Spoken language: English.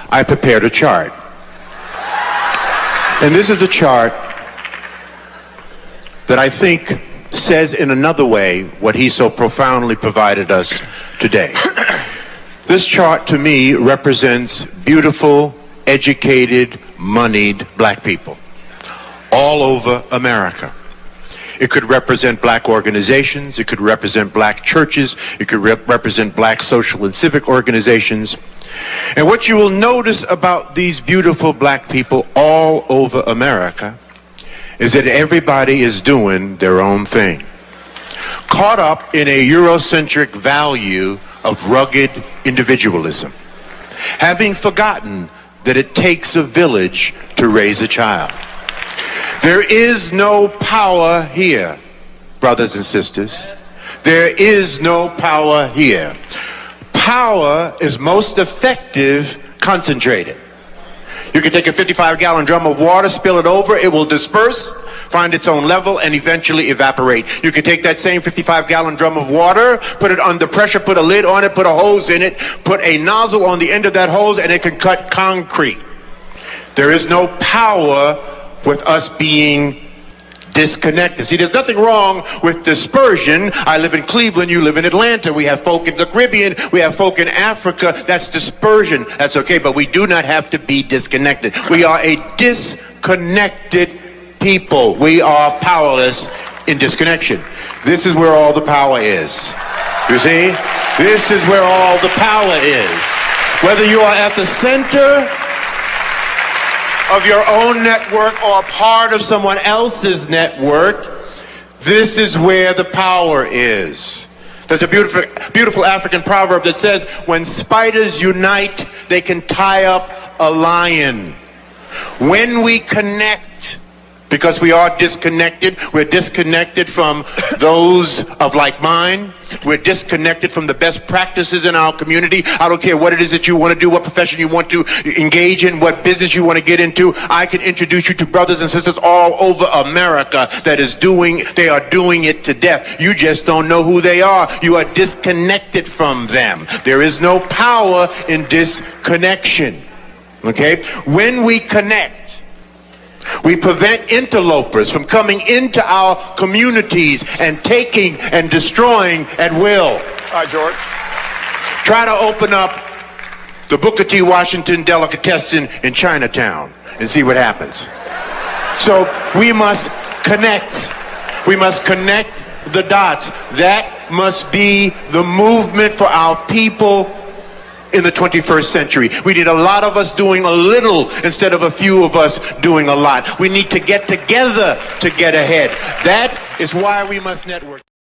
I prepared a chart. And this is a chart that I think says in another way what he so profoundly provided us today. This chart to me represents beautiful, educated, moneyed black people all over America. It could represent black organizations, it could represent black churches, it could represent black social and civic organizations. And what you will notice about these beautiful black people all over America is that everybody is doing their own thing, caught up in a Eurocentric value of rugged individualism, having forgotten that it takes a village to raise a child. There is no power here, brothers and sisters. There is no power here. Power is most effective concentrated. You can take a 55-gallon drum of water, spill it over, it will disperse, find its own level, and eventually evaporate. You can take that same 55-gallon drum of water, put it under pressure, put a lid on it, put a hose in it, put a nozzle on the end of that hose, and it can cut concrete. There is no power with us being disconnected. See, there's nothing wrong with dispersion. I live in Cleveland, you live in Atlanta. We have folk in the Caribbean, we have folk in Africa. That's dispersion. That's okay, but we do not have to be disconnected. We are a disconnected people. We are powerless in disconnection. This is where all the power is. You see? This is where all the power is. Whether you are at the center of your own network or part of someone else's network, this is where the power is. There's a beautiful African proverb that says, when spiders unite, they can tie up a lion. When we connect, because we are disconnected, we're disconnected from those of like mind. We're disconnected from the best practices in our community. I don't care what it is that you want to do, what profession you want to engage in, what business you want to get into. I can introduce you to brothers and sisters all over America they are doing it to death. You just don't know who they are. You are disconnected from them. There is no power in disconnection. Okay? When we connect, we prevent interlopers from coming into our communities and taking and destroying at will. All right, George. Try to open up the Booker T. Washington delicatessen in Chinatown and see what happens. So we must connect. We must connect the dots. That must be the movement for our people in the 21st century. We need a lot of us doing a little instead of a few of us doing a lot. We need to get together to get ahead. That is why we must network.